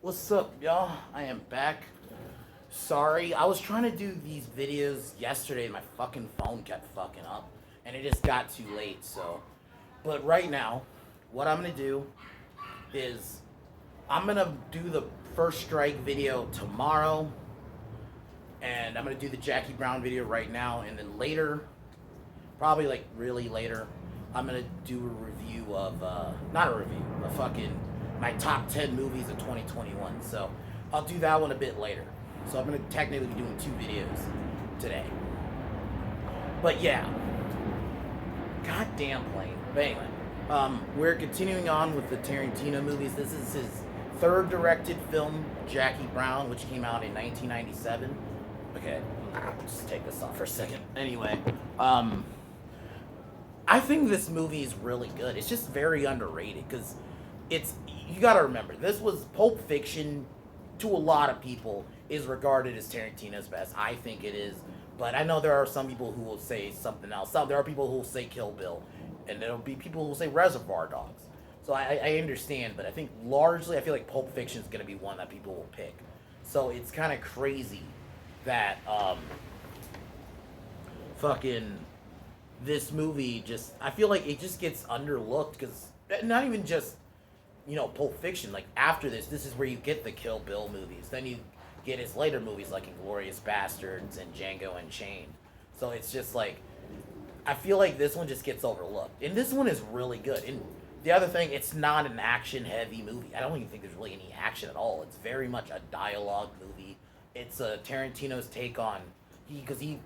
What's up, y'all? I am back. Sorry, I was trying to do these videos yesterday and my fucking phone kept fucking up. And it just got too late, so. But right now, what I'm gonna do is I'm gonna do the first strike video tomorrow. And I'm gonna do the Jackie Brown video right now. And then later, probably like really later, I'm gonna do a review of, not a review, a fucking, my top 10 movies of 2021. So I'll do that one a bit later. So I'm gonna technically be doing two videos today. But yeah, goddamn plane. But anyway, we're continuing on with the Tarantino movies. This is his third directed film, Jackie Brown, which came out in 1997. Okay, just take this off for a second. Anyway, I think this movie is really good. It's just very underrated because it's, you got to remember, this was Pulp Fiction. To a lot of people, is regarded as Tarantino's best. I think it is, but I know there are some people who will say something else. There are people who will say Kill Bill, and there'll be people who will say Reservoir Dogs. So I understand, but I think largely I feel like Pulp Fiction is going to be one that people will pick. So it's kind of crazy that fucking this movie just, I feel like it just gets underlooked because not even just, Pulp Fiction. Like after this is where you get the Kill Bill movies. Then you get his later movies like Inglourious Bastards and Django Unchained. So it's just like, I feel like this one just gets overlooked, and this one is really good. And the other thing, it's not an action-heavy movie. I don't even think there's really any action at all. It's very much a dialogue movie. It's Tarantino's take on, because he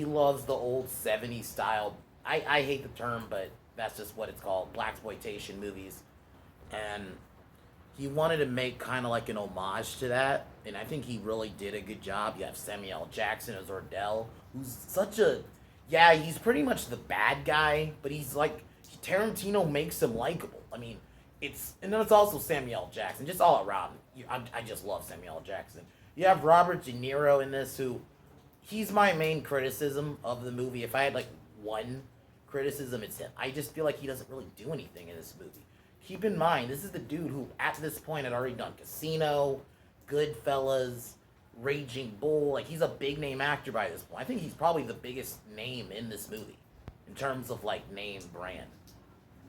loves the old '70s style. I hate the term, but that's just what it's called, blaxploitation movies, and he wanted to make kind of like an homage to that, and I think he really did a good job. You have Samuel L. Jackson as Ordell, who's such a, yeah, he's pretty much the bad guy, but he's like, Tarantino makes him likable. I mean, and then it's also Samuel L. Jackson, just all around. I just love Samuel L. Jackson. You have Robert De Niro in this, who, he's my main criticism of the movie. If I had like one criticism, it's him. I just feel like he doesn't really do anything in this movie. Keep in mind, this is the dude who, at this point, had already done Casino, Goodfellas, Raging Bull. Like, he's a big name actor by this point. I think he's probably the biggest name in this movie in terms of like name brand.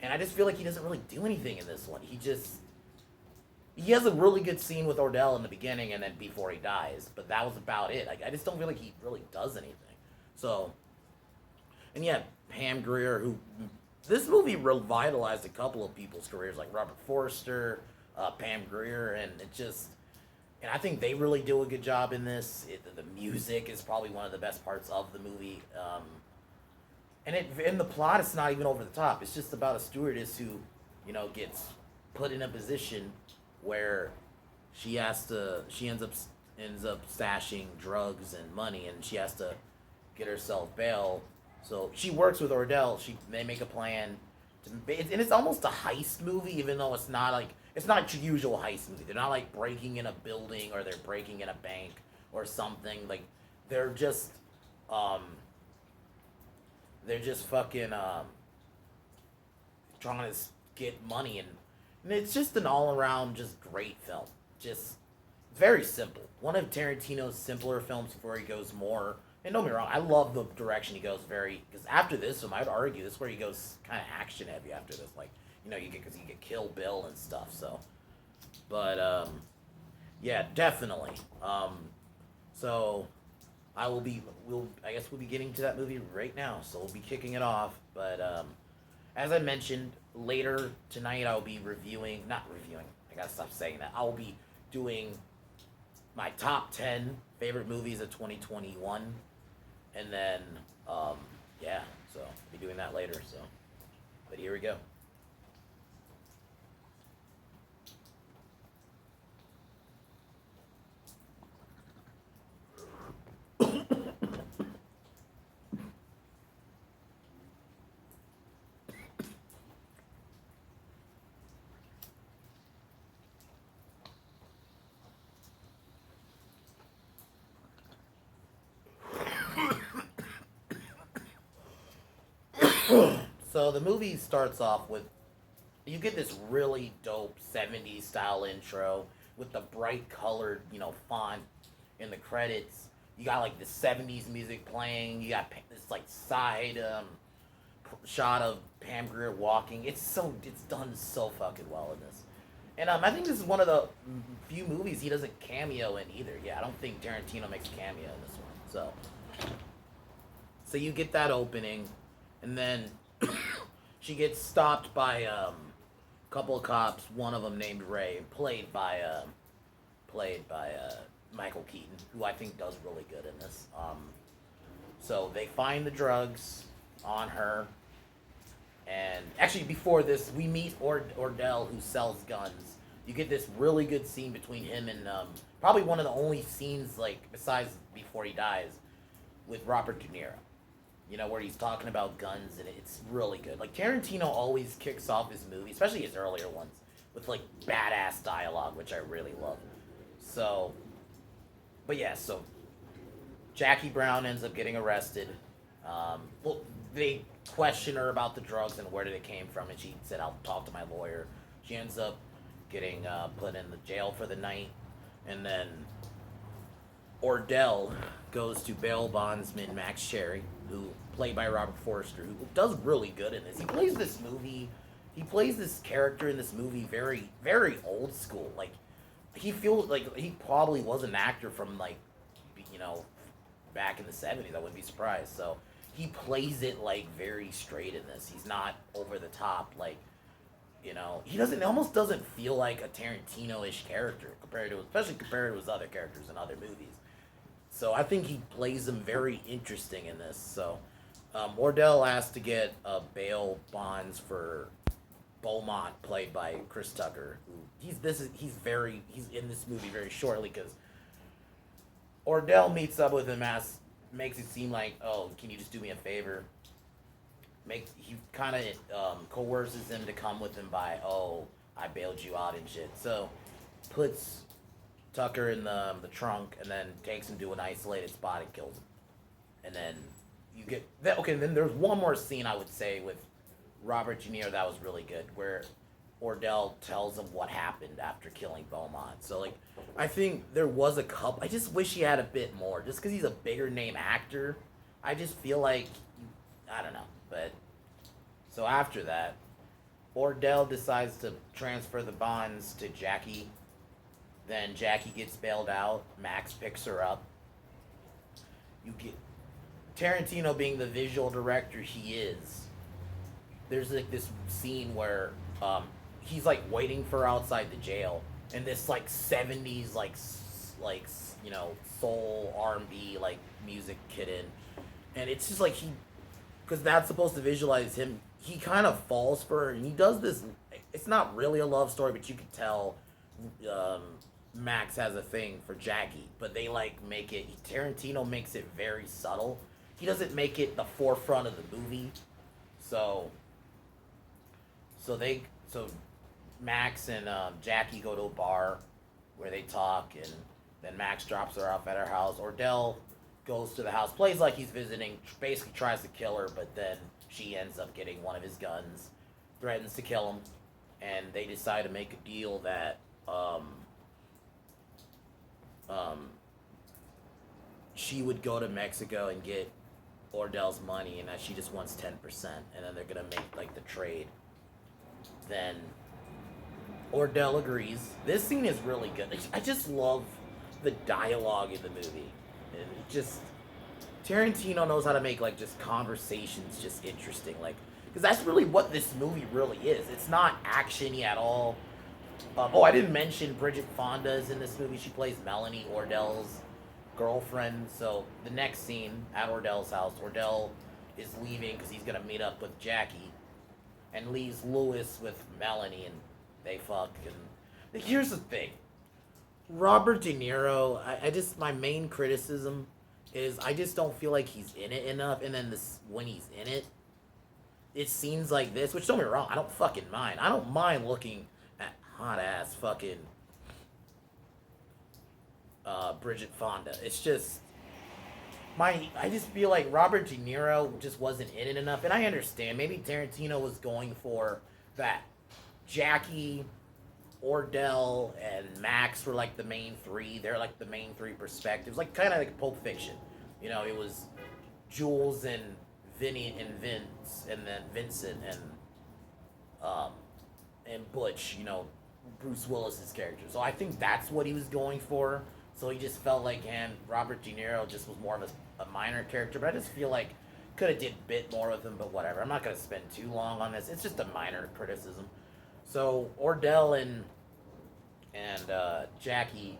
And I just feel like he doesn't really do anything in this one. He has a really good scene with Ordell in the beginning and then before he dies, but that was about it. Like, I just don't feel like he really does anything. So, and yeah, Pam Grier, who, this movie revitalized a couple of people's careers, like Robert Forster, Pam Grier, and and I think they really do a good job in this. The music is probably one of the best parts of the movie. And the plot is not even over the top. It's just about a stewardess who, gets put in a position where she ends up stashing drugs and money, and she has to get herself bail. So she works with Ordell. They make a plan, and it's almost a heist movie, even though it's not your usual heist movie. They're not like breaking in a building or they're breaking in a bank or something. Like, they're just fucking trying to get money, and it's just an all around just great film. Just very simple. One of Tarantino's simpler films before he goes more. And don't get me wrong, I love the direction he goes because after this film, I'd argue this is where he goes kind of action heavy after this. Like, you get Kill Bill and stuff, so. But, yeah, definitely. So, I guess we'll be getting to that movie right now, so we'll be kicking it off. But, as I mentioned, later tonight I will be not reviewing, I gotta stop saying that. I will be doing my top 10 favorite movies of 2021. And then, yeah, so I'll be doing that later, so. But here we go. So the movie starts off with, you get this really dope 70s style intro. with the bright colored, font in the credits. You got like the '70s music playing. You got this like side shot of Pam Grier walking. It's done so fucking well in this. And I think this is one of the few movies he doesn't cameo in either. Yeah, I don't think Tarantino makes a cameo in this one. So you get that opening, and then she gets stopped by a couple of cops. One of them named Ray, played by Michael Keaton, who I think does really good in this. So they find the drugs on her, and actually before this, we meet Ordell, who sells guns. You get this really good scene between him and probably one of the only scenes, like besides before he dies, with Robert De Niro. Where he's talking about guns, and it's really good. Like Tarantino always kicks off his movie, especially his earlier ones, with like badass dialogue, which I really love. So, but yeah, so Jackie Brown ends up getting arrested. Well, they question her about the drugs and where did it came from, and she said, "I'll talk to my lawyer." She ends up getting put in the jail for the night, and then Ordell goes to bail bondsman Max Cherry, who played by Robert Forster, who does really good in this. He plays this character in this movie very, very old school. Like he feels like he probably was an actor from like, you know, back in the '70s. I wouldn't be surprised. So he plays it like very straight in this. He's not over the top like. He doesn't. It almost doesn't feel like a Tarantino-ish character especially compared to his other characters in other movies. So I think he plays them very interesting in this. So Ordell asked to get bail bonds for Beaumont, played by Chris Tucker. Who he's in this movie very shortly because Ordell meets up with him, makes it seem like, oh, can you just do me a favor? He kind of coerces him to come with him by, oh, I bailed you out and shit. So puts Tucker in the trunk and then takes him to an isolated spot and kills him. And then you get that. Okay, then there's one more scene I would say with Robert De Niro that was really good, where Ordell tells him what happened after killing Beaumont. So like, I think there was a couple. I just wish he had a bit more, just because he's a bigger name actor. I just feel like, I don't know. But so after that, Ordell decides to transfer the bonds to Jackie. Then Jackie gets bailed out. Max picks her up. You get Tarantino, being the visual director he is. There's like this scene where he's like waiting for outside the jail, and this like '70s soul R&B like music kid in, and it's just like because that's supposed to visualize him. He kind of falls for her, and he does this. It's not really a love story, but you can tell Max has a thing for Jackie. But they like make it. Tarantino makes it very subtle. He doesn't make it the forefront of the movie. So Max and Jackie go to a bar where they talk, and then Max drops her off at her house. Ordell goes to the house, plays like he's visiting, basically tries to kill her, but then she ends up getting one of his guns, threatens to kill him, and they decide to make a deal that she would go to Mexico and get Ordell's money, and that she just wants 10%, and then they're gonna make like the trade. Then Ordell agrees. This scene is really good. I just love the dialogue in the movie. And it just, Tarantino knows how to make like just conversations just interesting, like, because that's really what this movie really is. It's not actiony at all. I didn't mention Bridget Fonda is in this movie. She plays Melanie, Ordell's girlfriend. So the next scene at Ordell's house, Ordell is leaving because he's gonna meet up with Jackie, and leaves Lewis with Melanie, and they fuck. And here's the thing. Robert De Niro, my main criticism is I just don't feel like he's in it enough, and then when he's in it, it seems like this, which don't get me wrong, I don't fucking mind. I don't mind looking at hot ass fucking Bridget Fonda. It's just, I just feel like Robert De Niro just wasn't in it enough, and I understand, maybe Tarantino was going for that Jackie Ordell and Max were like the main three. They're like the main three perspectives, like kind of like Pulp Fiction. It was Jules and Vinny and Vince, and then Vincent um, and Butch. Bruce Willis's character. So I think that's what he was going for. So he just felt like, and Robert De Niro just was more of a minor character. But I just feel like could have did a bit more with him. But whatever. I'm not gonna spend too long on this. It's just a minor criticism. So Ordell and Jackie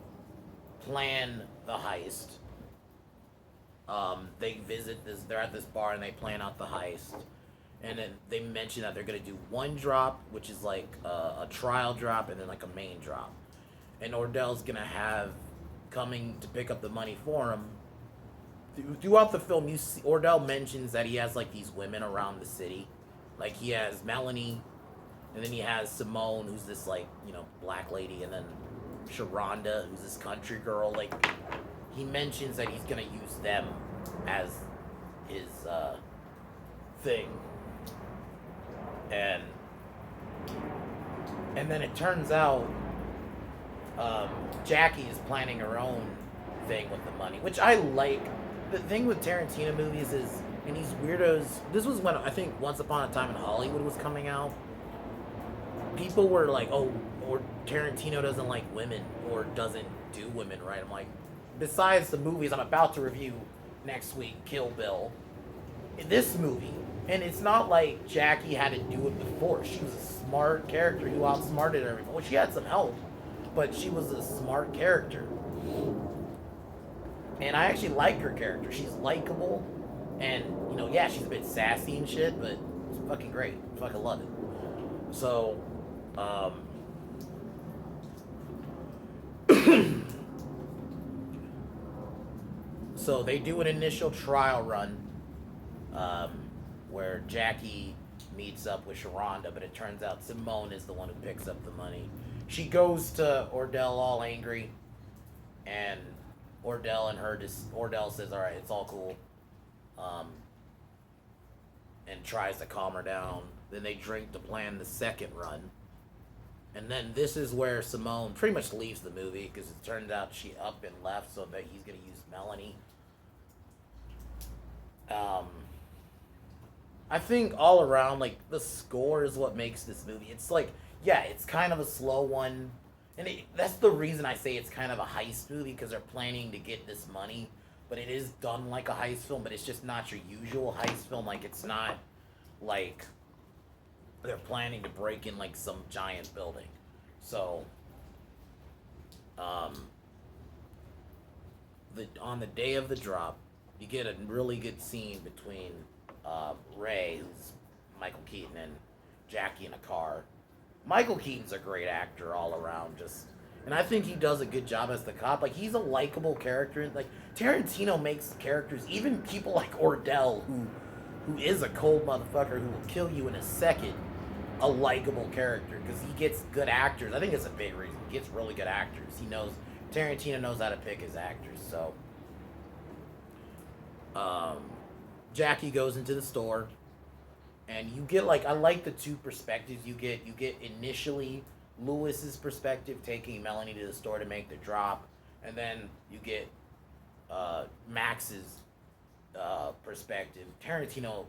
plan the heist. They visit this. They're at this bar and they plan out the heist. And then they mention that they're gonna do one drop, which is like a trial drop, and then like a main drop. And Ordell's gonna have coming to pick up the money for him. Throughout the film, you see Ordell mentions that he has like these women around the city, like he has Melanie, and then he has Simone, who's this like black lady, and then Sharonda, who's this country girl. Like he mentions that he's gonna use them as his thing, and then it turns out Jackie is planning her own thing with the money, which I like. The thing with Tarantino movies is, and these weirdos, this was when I think Once Upon a Time in Hollywood was coming out. People were like, oh, or Tarantino doesn't like women, or doesn't do women right. I'm like, besides the movies I'm about to review next week, Kill Bill, in this movie, and it's not like Jackie had to do it before. She was a smart character who outsmarted everyone. Well, she had some help, but she was a smart character. And I actually like her character. She's likable, and yeah, she's a bit sassy and shit, but it's fucking great. I fucking love it. So, so they do an initial trial run, where Jackie meets up with Sharonda, but it turns out Simone is the one who picks up the money. She goes to Ordell all angry, and Ordell says, all right, it's all cool, and tries to calm her down. Then they drink to plan the second run. And then this is where Simone pretty much leaves the movie, because it turns out she up and left, so that he's going to use Melanie. I think all around, like, the score is what makes this movie. It's like, yeah, it's kind of a slow one. And that's the reason I say it's kind of a heist movie, because they're planning to get this money. But it is done like a heist film, but it's just not your usual heist film. Like, it's not like they're planning to break in, like, some giant building. So, on the day of the drop, you get a really good scene between Ray, who's Michael Keaton, and Jackie in a car. Michael Keaton's a great actor all around, and I think he does a good job as the cop. Like, he's a likable character. Like, Tarantino makes characters, even people like Ordell, who is a cold motherfucker who will kill you in a second, a likable character, because he gets good actors. I think it's a big reason. He gets really good actors. Tarantino knows how to pick his actors. So, Jackie goes into the store, and you get, like, I like the two perspectives. You get initially Lewis's perspective taking Melanie to the store to make the drop, and then you get Max's perspective. Tarantino,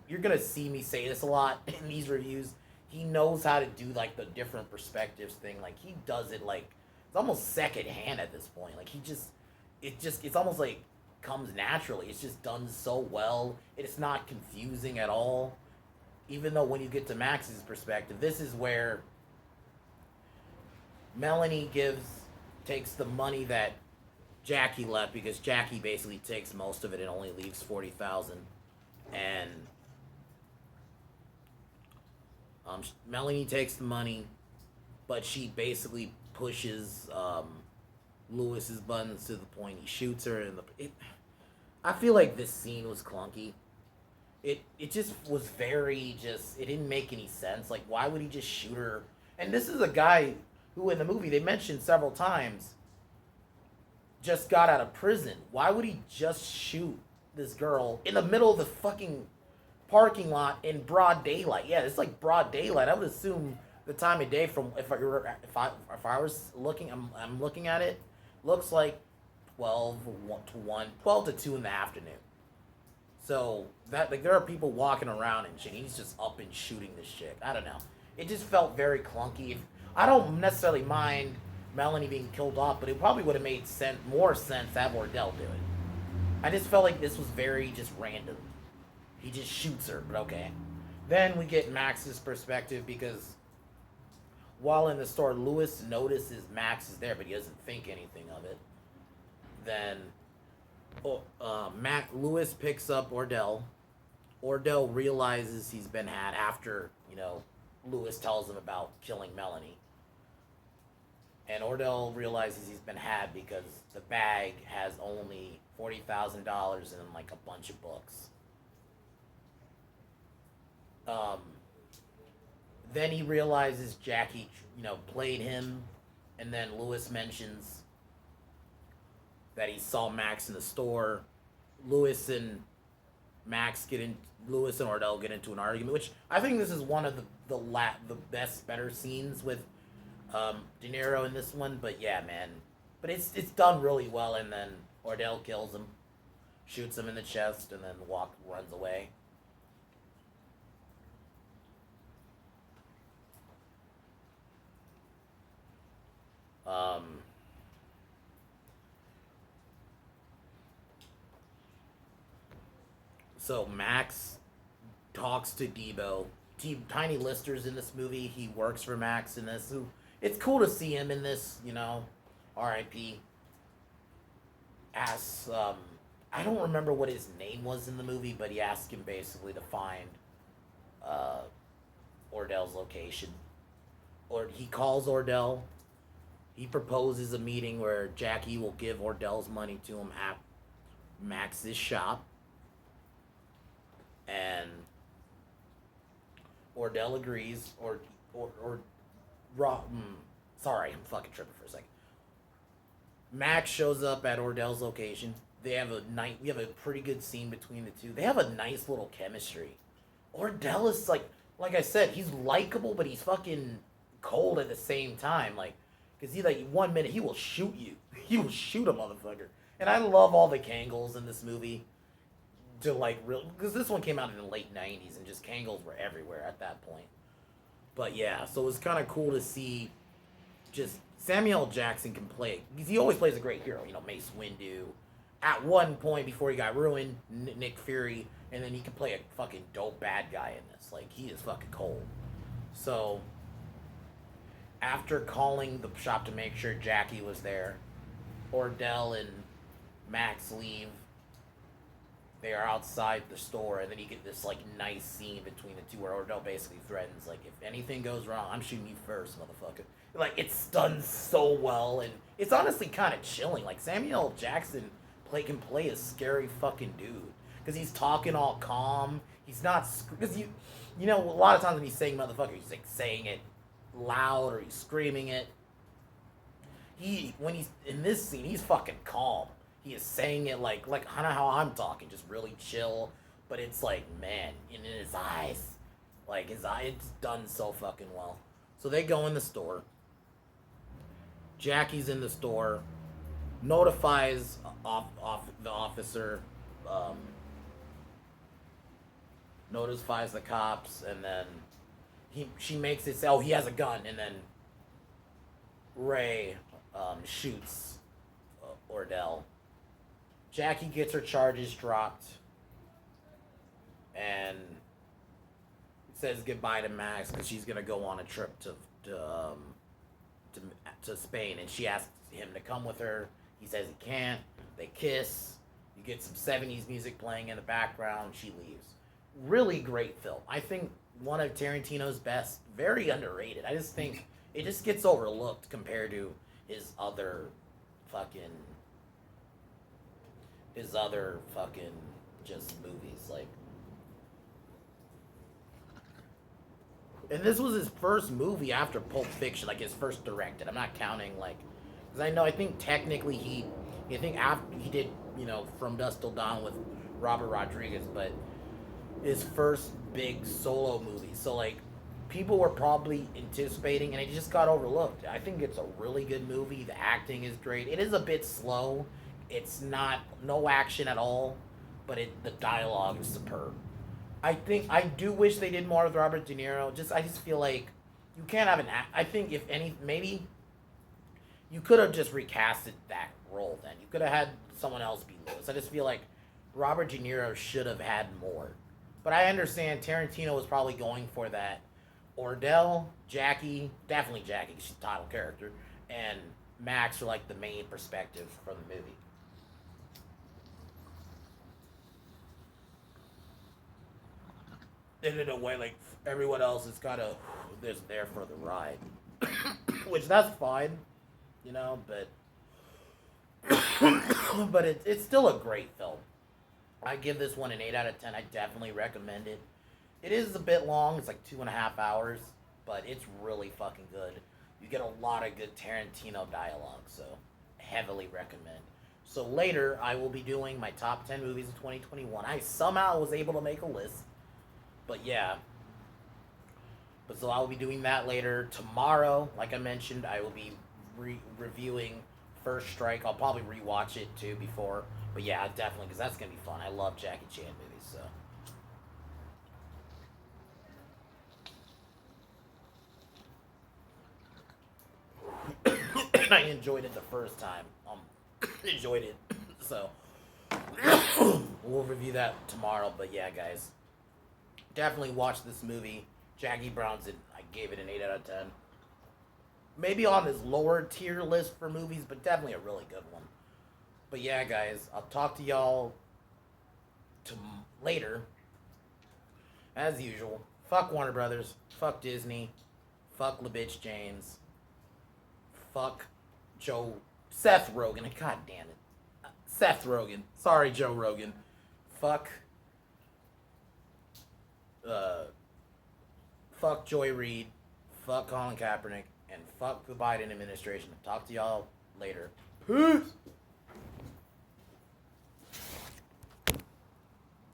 you're gonna see me say this a lot in these reviews. He knows how to do, like, the different perspectives thing. Like, he does it, like, it's almost second hand at this point. Like, it's almost like comes naturally. It's just done so well. It's not confusing at all. Even though when you get to Max's perspective, this is where Melanie takes the money that Jackie left, because Jackie basically takes most of it and only leaves $40,000, and Melanie takes the money, but she basically pushes Lewis's buttons to the point he shoots her. I feel like this scene was clunky. It just was it didn't make any sense. Like, why would he just shoot her? And this is a guy who, in the movie, they mentioned several times, just got out of prison. Why would he just shoot this girl in the middle of the fucking parking lot in broad daylight? Yeah, it's like broad daylight. I would assume the time of day from if I was looking, I'm looking at it, looks like 1 to 1, 12 to 2 in the afternoon. So that like there are people walking around and shit. He's just up and shooting this chick. I don't know. It just felt very clunky. I don't necessarily mind Melanie being killed off, but it probably would have made more sense to have Ordell do it. I just felt like this was very just random. He just shoots her, but okay. Then we get Max's perspective because while in the store, Lewis notices Max is there, but he doesn't think anything of it. Then Lewis picks up Ordell. Ordell realizes he's been had after, Lewis tells him about killing Melanie. And Ordell realizes he's been had because the bag has only $40,000 and like a bunch of books. Then he realizes Jackie, played him, and then Lewis mentions that he saw Max in the store. Lewis and Ordell get into an argument, which I think this is one of the better scenes with De Niro in this one. But yeah, man, but it's done really well. And then Ordell kills him, shoots him in the chest, and then runs away. So Max talks to Debo. Tiny Lister's in this movie. He works for Max in this. It's cool to see him in this, R.I.P. Asks, I don't remember what his name was in the movie, but he asked him basically to find Ordell's location. Or he calls Ordell. He proposes a meeting where Jackie will give Ordell's money to him at Max's shop. And Ordell agrees, sorry, I'm fucking tripping for a second. Max shows up at Ordell's location. We have a pretty good scene between the two. They have a nice little chemistry. Ordell is like I said, he's likable, but he's fucking cold at the same time. Like, because he 1 minute he will shoot you. He will shoot a motherfucker. And I love all the Kangles in this movie. Because this one came out in the late 90s and just Kangles were everywhere at that point. But yeah, so it was kind of cool to see just Samuel Jackson can play, because he always plays a great hero, Mace Windu. At one point before he got ruined, Nick Fury, and then he can play a fucking dope bad guy in this. Like, he is fucking cold. So, after calling the shop to make sure Jackie was there, Ordell and Max leave. They are outside the store, and then you get this nice scene between the two where Ordell basically threatens, if anything goes wrong, I'm shooting you first, motherfucker. It's done so well, and it's honestly kind of chilling. Samuel L. Jackson can play a scary fucking dude, because he's talking all calm. He's not, because a lot of times when he's saying motherfucker, he's saying it loud or he's screaming it. When he's in this scene, he's fucking calm. He is saying it like how I'm talking, just really chill. But it's man, in his eyes, it's done so fucking well. So they go in the store. Jackie's in the store, notifies the officer, notifies the cops, and then she makes it say, oh, he has a gun, and then Ray shoots Ordell. Jackie gets her charges dropped and says goodbye to Max because she's gonna go on a trip to Spain, and she asks him to come with her. He says he can't. They kiss. You get some 70s music playing in the background. She leaves. Really great film. I think one of Tarantino's best. Very underrated. I just think it just gets overlooked compared to his other fucking just movies. And this was his first movie after Pulp Fiction, his first directed. I'm not counting because I think technically after he did From Dusk Till Dawn with Robert Rodriguez, but his first big solo movie. So people were probably anticipating, and it just got overlooked. I think it's a really good movie. The acting is great. It is a bit slow. It's not no action at all, but the dialogue is superb. I do wish they did more with Robert De Niro. I just feel like you can't have I think if any maybe you could have just recasted that role. Then you could have had someone else be Lewis. I just feel like Robert De Niro should have had more. But I understand Tarantino was probably going for that. Ordell, Jackie, definitely Jackie, she's the title character, and Max are like the main perspective from the movie. And in a way, like everyone else is kind of just there for the ride, which that's fine, you know. But but it's still a great film. I give this one an 8 out of 10. I definitely recommend it. It is a bit long. It's like 2.5 hours, but it's really fucking good. You get a lot of good Tarantino dialogue, so heavily recommend. So later, I will be doing my top 10 movies of 2021. I somehow was able to make a list, but yeah. But so I will be doing that later. Tomorrow, like I mentioned, I will be reviewing First Strike. I'll probably rewatch it too before. But yeah, definitely, because that's going to be fun. I love Jackie Chan movies, so. I enjoyed it the first time. Enjoyed it. So, we'll review that tomorrow. But yeah, guys, definitely watch this movie. Jackie Brown's it. I gave it an 8 out of 10. Maybe on this lower tier list for movies, but definitely a really good one. But yeah, guys, I'll talk to y'all later. As usual, fuck Warner Brothers, fuck Disney, fuck LeBitch James, fuck Seth Rogen. God damn it. Seth Rogen. Sorry, Joe Rogan. Fuck. Uh, fuck Joy Reid. Fuck Colin Kaepernick. And fuck the Biden administration. Talk to y'all later. Peace.